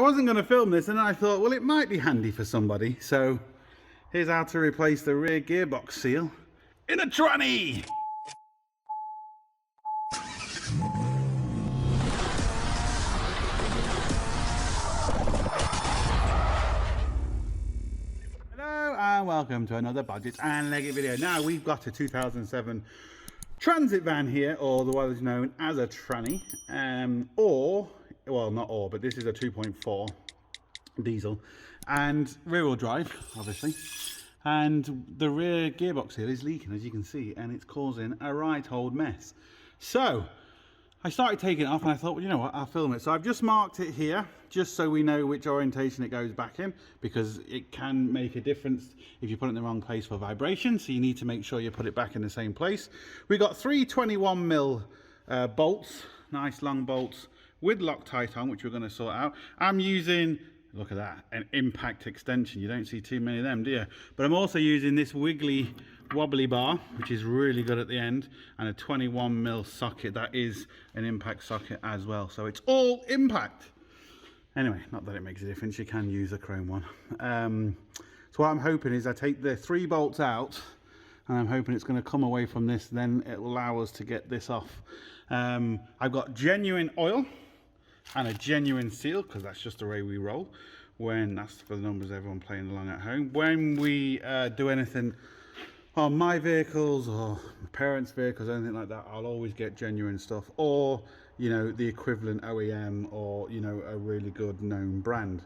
wasn't going to film this, and then I thought, well, it might be handy for somebody. So here's how to replace the rear gearbox seal in a tranny. Hello and welcome to another Bodgit and Leggit video. Now we've got a 2007 Transit van here, or what is known as a tranny, well, not or, but this is a 2.4 diesel and rear wheel drive, obviously, and the rear gearbox seal is leaking, as you can see, and it's causing a right old mess. So I started taking it off and I thought, well, you know what, I'll film it. So I've just marked it here just so we know which orientation it goes back in, because it can make a difference if you put it in the wrong place for vibration. So you need to make sure you put it back in the same place. We got three 21mm bolts, nice long bolts with Loctite on, which we're going to sort out. I'm using, look at that, an impact extension. You don't see too many of them, do you? But I'm also using this wiggly wobbly bar, which is really good at the end, and a 21mm socket. That is an impact socket as well, so it's all impact. Anyway, not that it makes a difference, you can use a chrome one. So what I'm hoping is I take the 3 bolts out, and I'm hoping it's going to come away from this, then it will allow us to get this off. I've got genuine oil and a genuine seal, because that's just the way we roll. When, that's for the numbers, everyone playing along at home, when we do anything on my vehicles or my parents' vehicles, anything like that, I'll always get genuine stuff, or, you know, the equivalent OEM, or, you know, a really good known brand.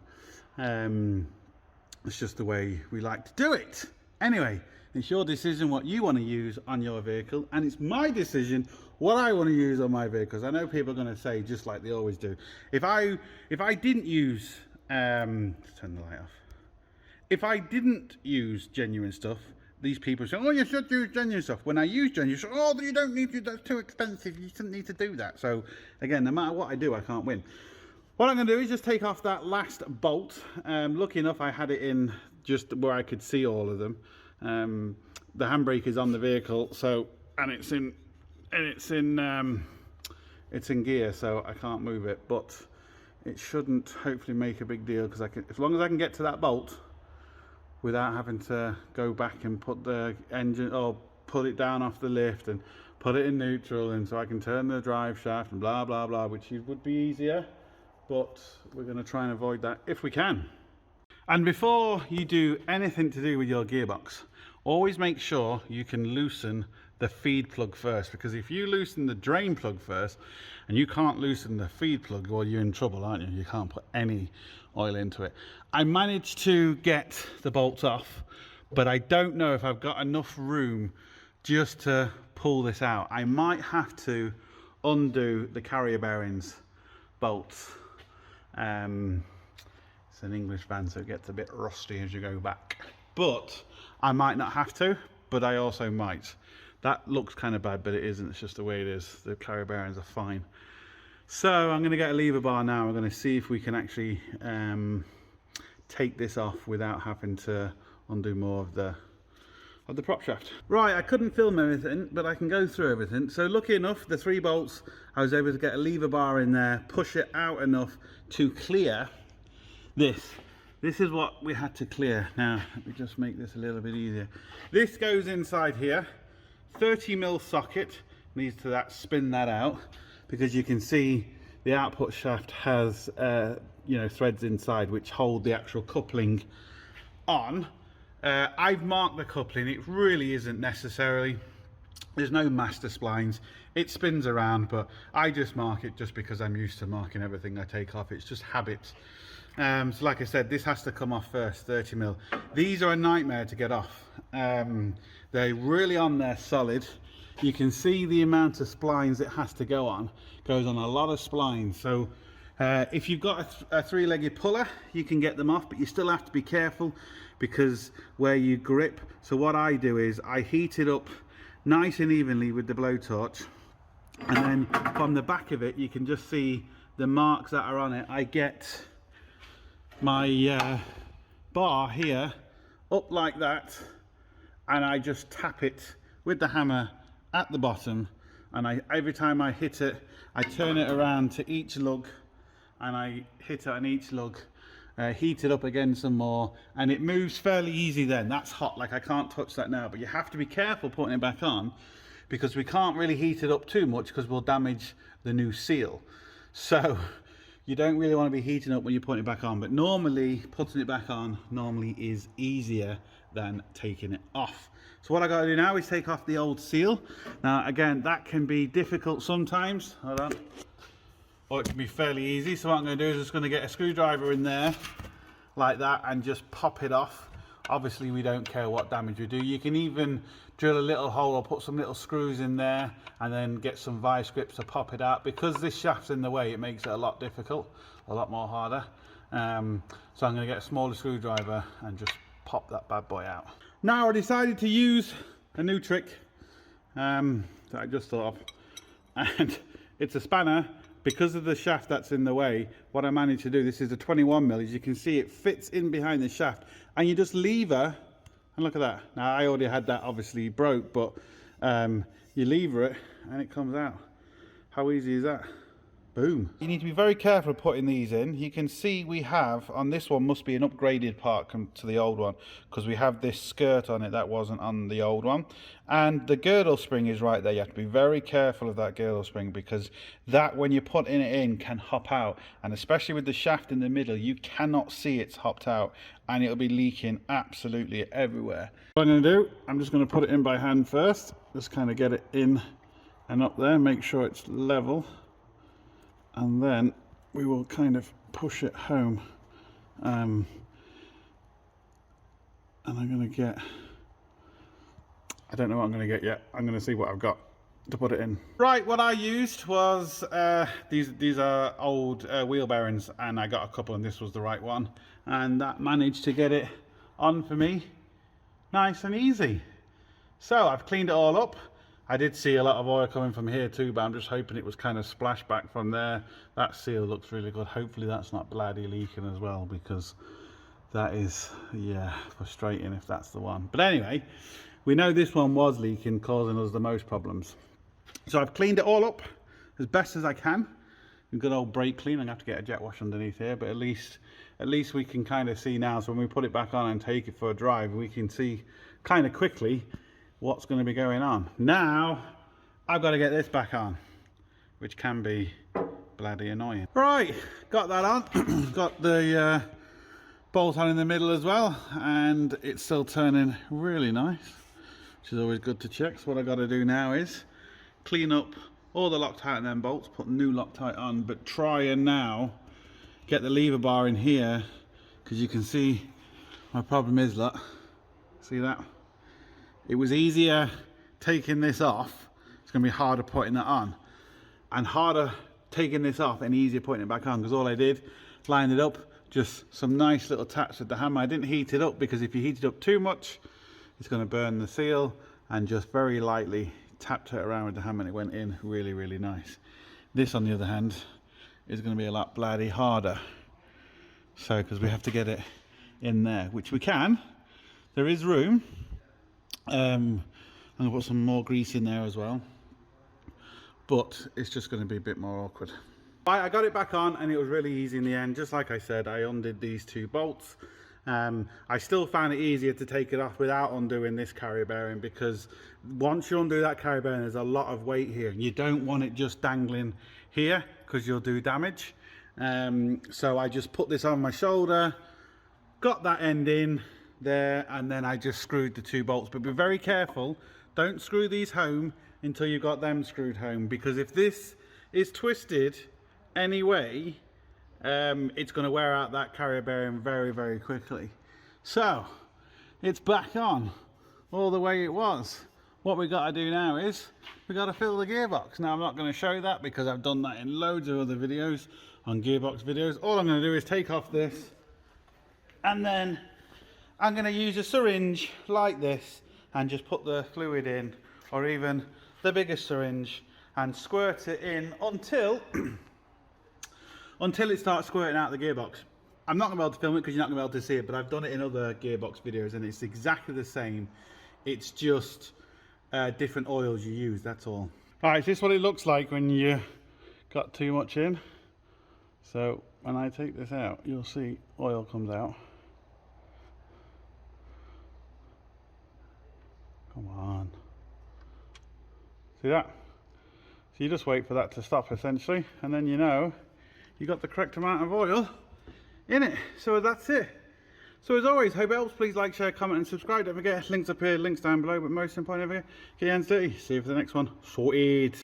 It's just the way we like to do it. Anyway, it's your decision what you want to use on your vehicle, and it's my decision what I want to use on my vehicles. I know people are going to say, just like they always do, if I didn't use let's turn the light off. If I didn't use genuine stuff, these people say, oh, you should use genuine stuff. When I use genuine, you say, oh, you don't need to, that's too expensive, you shouldn't need to do that. So again, no matter what I do, I can't win. What I'm going to do is just take off that last bolt. Lucky enough, I had it in just where I could see all of them. The handbrake is on the vehicle, so, and it's in gear, so I can't move it, but it shouldn't hopefully make a big deal, because I can, as long as I can get to that bolt without having to go back and put the engine, or put it down off the lift and put it in neutral, and so I can turn the drive shaft and blah blah blah, which would be easier, but we're going to try and avoid that if we can. And before you do anything to do with your gearbox, always make sure you can loosen the feed plug first, because if you loosen the drain plug first and you can't loosen the feed plug, well, you're in trouble, aren't you? You can't put any oil into it. I managed to get the bolts off, but I don't know if I've got enough room just to pull this out. I might have to undo the carrier bearings bolts. It's an English van, so it gets a bit rusty as you go back, but I might not have to, but I also might. That looks kind of bad, but it isn't. It's just the way it is. The carrier bearings are fine. So I'm going to get a lever bar now. I'm going to see if we can actually take this off without having to undo more of the prop shaft. Right, I couldn't film everything, but I can go through everything. So lucky enough, the 3 bolts, I was able to get a lever bar in there, push it out enough to clear this. This is what we had to clear. Now, let me just make this a little bit easier. This goes inside here. 30mm socket needs to spin that out, because you can see the output shaft has you know, threads inside which hold the actual coupling on. I've marked the coupling. It really isn't necessarily, there's no master splines, it spins around, but I just mark it just because I'm used to marking everything I take off. It's just habit. So like I said, this has to come off first, 30mm. These are a nightmare to get off. They're really on there solid. You can see the amount of splines it has to go on. It goes on a lot of splines. So if you've got a 3-legged puller, you can get them off, but you still have to be careful, because where you grip. So what I do is I heat it up nice and evenly with the blowtorch, and then from the back of it you can just see the marks that are on it. I get my bar here up like that, and I just tap it with the hammer at the bottom, and every time I hit it, I turn it around to each lug, and I hit it on each lug, heat it up again some more, and it moves fairly easy then. That's hot, like I can't touch that now, but you have to be careful putting it back on because we can't really heat it up too much because we'll damage the new seal. So you don't really want to be heating up when you're putting it back on, but normally putting it back on normally is easier than taking it off. So what I got to do now is take off the old seal. Now again, that can be difficult sometimes. Hold on. Or it can be fairly easy. So what I'm going to do is just going to get a screwdriver in there like that and just pop it off. Obviously we don't care what damage we do. You can even drill a little hole or put some little screws in there and then get some vice grips to pop it out. Because this shaft's in the way, it makes it a lot difficult, a lot more harder. So I'm going to get a smaller screwdriver and just pop that bad boy out. Now I decided to use a new trick that I just thought of, and it's a spanner. Because of the shaft that's in the way, what I managed to do, this is a 21mm, as you can see it fits in behind the shaft, and you just lever, and look at that. Now I already had that obviously broke, but you lever it and it comes out. How easy is that? Boom. You need to be very careful putting these in. You can see we have, on this one must be an upgraded part to the old one, because we have this skirt on it that wasn't on the old one. And the girdle spring is right there. You have to be very careful of that girdle spring, because that, when you're putting it in, can hop out. And especially with the shaft in the middle, you cannot see it's hopped out, and it'll be leaking absolutely everywhere. What I'm going to do, I'm just going to put it in by hand first. Just kind of get it in and up there, make sure it's level. And then we will kind of push it home. And I'm going to get, I don't know what I'm going to get yet. I'm going to see what I've got to put it in. Right, what I used was, these are old wheel bearings, and I got a couple and this was the right one. And that managed to get it on for me nice and easy. So I've cleaned it all up. I did see a lot of oil coming from here too, but I'm just hoping it was kind of splashed back from there. That seal looks really good. Hopefully that's not bloody leaking as well, because that is, yeah, frustrating if that's the one. But anyway, we know this one was leaking, causing us the most problems. So I've cleaned it all up as best as I can. A good old brake clean. I'm gonna have to get a jet wash underneath here, but at least we can kind of see now. So when we put it back on and take it for a drive, we can see kind of quickly what's going to be going on. Now I've got to get this back on, which can be bloody annoying. Right, got that on. Got the bolt on in the middle as well, and it's still turning really nice, which is always good to check. So what I've got to do now is clean up all the Loctite and then bolts, put new Loctite on, but try and now get the lever bar in here, because you can see my problem is, look, see that? It was easier taking this off. It's going to be harder putting it on, and harder taking this off and easier putting it back on, because all I did, lined it up, just some nice little taps with the hammer. I didn't heat it up, because if you heat it up too much, it's going to burn the seal, and just very lightly tapped it around with the hammer and it went in really, really nice. This, on the other hand, is going to be a lot bloody harder. So, because we have to get it in there, which we can. There is room. I'm going to put some more grease in there as well, but it's just going to be a bit more awkward. I got it back on and it was really easy in the end. Just like I said, I undid these two bolts. I still found it easier to take it off without undoing this carrier bearing, because once you undo that carrier bearing, there's a lot of weight here and you don't want it just dangling here, because you'll do damage. So I just put this on my shoulder, got that end in there, and then I just screwed the two bolts. But be very careful, don't screw these home until you've got them screwed home, because if this is twisted anyway, it's going to wear out that carrier bearing very, very quickly. So it's back on all the way it was. What we got to do now is we got to fill the gearbox. Now I'm not going to show that, because I've done that in loads of other videos, on gearbox videos. All I'm going to do is take off this, and then I'm going to use a syringe like this and just put the fluid in, or even the bigger syringe, and squirt it in until it starts squirting out the gearbox. I'm not going to be able to film it because you're not going to be able to see it, but I've done it in other gearbox videos and it's exactly the same. It's just different oils you use, that's all. Alright, so this is what it looks like when you got too much in. So when I take this out, you'll see oil comes out. Come on. See that? So you just wait for that to stop essentially, and then you know you got the correct amount of oil in it. So that's it. So as always, hope it helps. Please like, share, comment and subscribe. Don't forget, links up here, links down below, but most importantly, get your hands dirty. See you for the next one. Sorted.